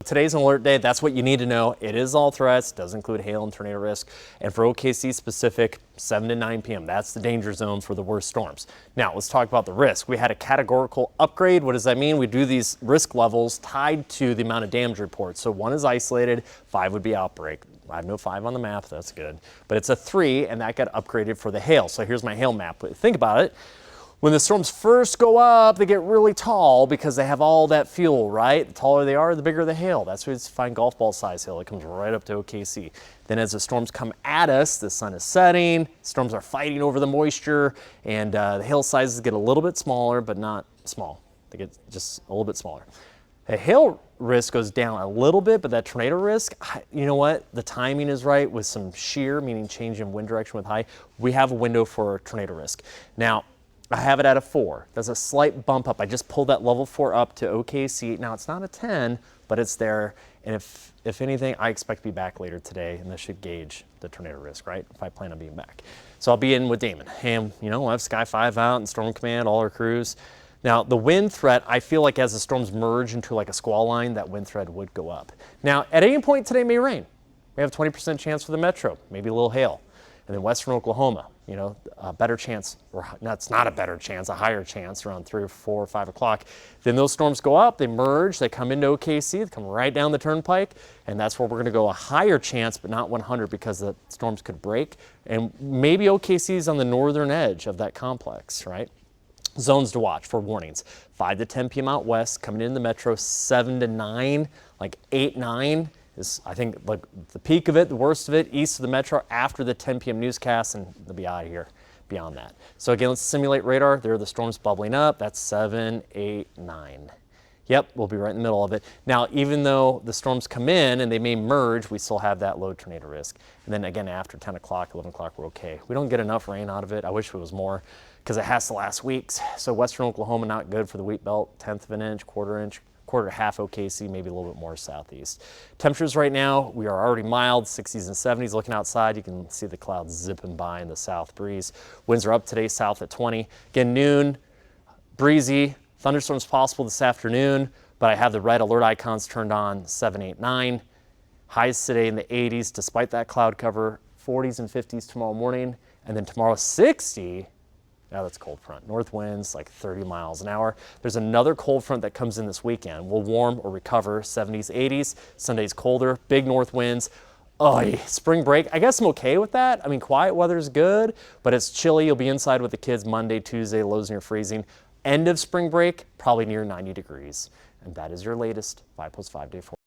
Today's an alert day. That's what you need to know. It is all threats, does include hail and tornado risk. And for OKC specific, 7 to 9 p.m. That's the danger zone for the worst storms. Now let's talk about the risk. We had a categorical upgrade. What does that mean? We do these risk levels tied to the amount of damage reports. So 1 is isolated, 5 would be outbreak. I have no 5 on the map, that's good. But it's a 3, and that got upgraded for the hail. So here's my hail map. Think about it. When the storms first go up, they get really tall because they have all that fuel, right? The taller they are, the bigger the hail. That's why it's fine golf ball size hail. It comes right up to OKC. Then as the storms come at us, the sun is setting, storms are fighting over the moisture, and the hail sizes get a little bit smaller, but not small. They get just a little bit smaller. The hail risk goes down a little bit, but that tornado risk, you know what? The timing is right with some shear, meaning change in wind direction with high. We have a window for tornado risk. Now, I have it at a 4. There's a slight bump up. I just pulled that level 4 up to OKC. Now it's not a 10, but it's there. And if anything, I expect to be back later today, and this should gauge the tornado risk, right? If I plan on being back. So I'll be in with Damon. And, we'll have Sky 5 out and Storm Command, all our crews. Now, the wind threat, I feel like as the storms merge into like a squall line, that wind threat would go up. Now, at any point today may rain. We have a 20% chance for the metro, maybe a little hail. And then western Oklahoma, a better chance, or that's not a better chance, a higher chance around 3 or 4 or 5 o'clock. Then those storms go up, they merge, they come into OKC, they come right down the turnpike, and that's where we're going to go a higher chance, but not 100 because the storms could break. And maybe OKC is on the northern edge of that complex, right? Zones to watch for warnings. 5 to 10 p.m. out west, coming in the metro, 7 to 9, like 8, 9. Is, I think, like the peak of it, the worst of it, east of the metro after the 10 p.m. newscast, and they'll be out of here beyond that. So again, let's simulate radar. There are the storms bubbling up. That's 7, 8, 9. Yep, we'll be right in the middle of it. Now, even though the storms come in and they may merge, we still have that low tornado risk. And then again, after 10 o'clock, 11 o'clock, we're okay. We don't get enough rain out of it. I wish it was more because it has to last weeks. So western Oklahoma, not good for the wheat belt, 1/10 of an inch, quarter to half OKC, maybe a little bit more southeast. Temperatures right now, we are already mild, 60s and 70s. Looking outside, you can see the clouds zipping by in the south breeze. Winds are up today, south at 20. Again, noon, breezy. Thunderstorms possible this afternoon, but I have the red alert icons turned on, 7, 8, 9. Highs today in the 80s, despite that cloud cover, 40s and 50s tomorrow morning, and then tomorrow 60. Now that's cold front. North winds like 30 miles an hour. There's another cold front that comes in this weekend. We'll warm or recover 70s, 80s. Sunday's colder, big north winds. Oh, spring break. I guess I'm okay with that. I mean, quiet weather is good, but it's chilly. You'll be inside with the kids Monday, Tuesday, lows near freezing. End of spring break, probably near 90 degrees. And that is your latest 5+5 day forecast.